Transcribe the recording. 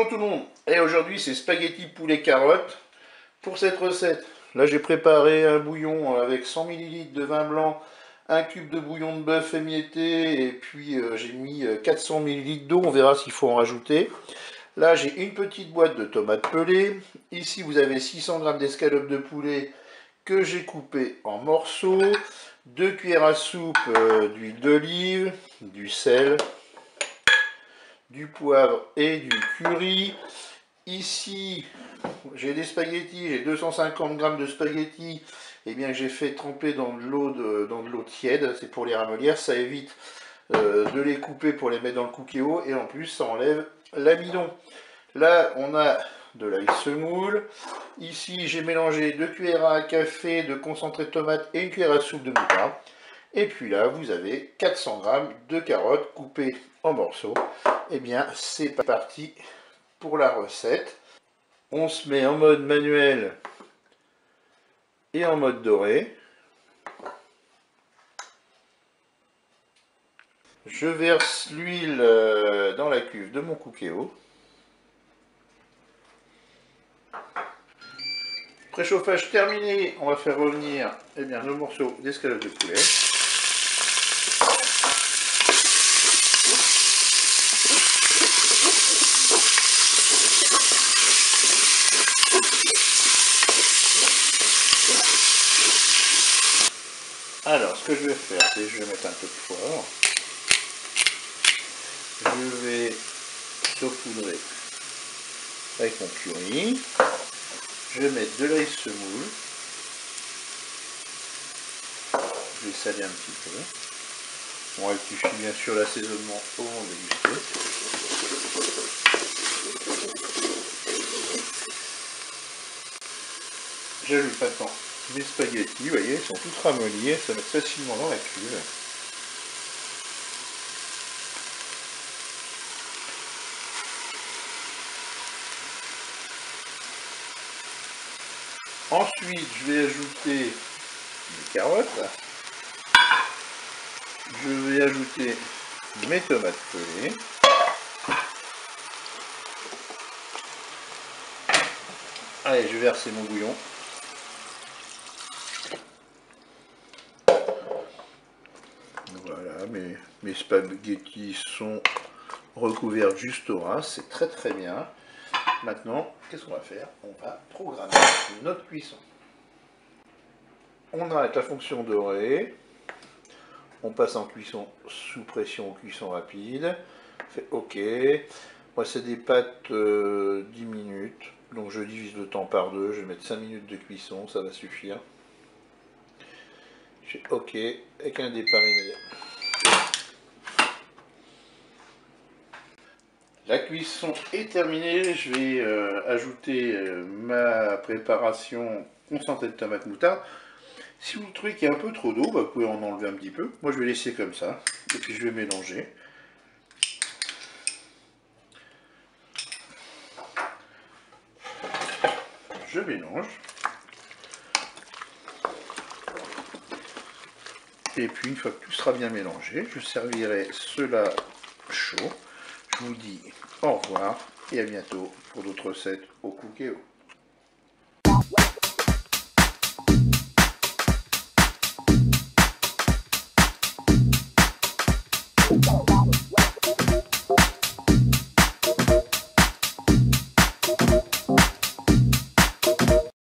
Bonjour tout le monde, et aujourd'hui c'est spaghetti poulet carotte. Pour cette recette, là j'ai préparé un bouillon avec 100 ml de vin blanc, un cube de bouillon de bœuf émietté, et puis j'ai mis 400 ml d'eau, on verra s'il faut en rajouter. Là j'ai une petite boîte de tomates pelées, ici vous avez 600 g d'escalope de poulet que j'ai coupé en morceaux, 2 cuillères à soupe d'huile d'olive, du sel, du poivre et du curry. Ici, j'ai des spaghettis, j'ai 250 g de spaghettis, et bien j'ai fait tremper dans de l'eau tiède, c'est pour les ramollir, ça évite de les couper pour les mettre dans le cookéo, et en plus ça enlève l'amidon. Là, on a de l'ail semoule. Ici, j'ai mélangé 2 cuillères à café de concentré de tomate et une cuillère à soupe de moutarde. Et puis là, vous avez 400 g de carottes coupées en morceaux. Et bien, c'est parti pour la recette. On se met en mode manuel et en mode doré. Je verse l'huile dans la cuve de mon cookéo. Préchauffage terminé, on va faire revenir nos morceaux d'escalope de poulet. Alors, ce que je vais faire, c'est que je vais mettre un peu de poivre. Je vais saupoudrer avec mon curry. Je vais mettre de l'ail semoule. Je vais saler un petit peu. On rectifie bien sûr l'assaisonnement au moment de déguster. J'ajoute maintenant mes spaghettis, vous voyez, ils sont tous ramollis, ça va mettre facilement dans la cuve. Ensuite, je vais ajouter mes carottes. Je vais ajouter mes tomates pelées. Allez, je vais verser mon bouillon. Voilà, mes spaghettis sont recouverts juste au ras, c'est très très bien. Maintenant, qu'est-ce qu'on va faire? On va programmer notre cuisson. On arrête la fonction dorée. On passe en cuisson sous pression ou cuisson rapide. On fait OK. Moi, c'est des pâtes 10 minutes. Donc, je divise le temps par 2. Je vais mettre 5 minutes de cuisson. Ça va suffire. Je fais OK avec un départ immédiat. La cuisson est terminée, je vais ajouter ma préparation concentrée de tomate moutarde. Si vous trouvez qu'il y a un peu trop d'eau, vous pouvez en enlever un petit peu. Moi je vais laisser comme ça, et puis je vais mélanger. Je mélange. Et puis une fois que tout sera bien mélangé, je servirai cela chaud. Je vous dis au revoir et à bientôt pour d'autres recettes au cookéo.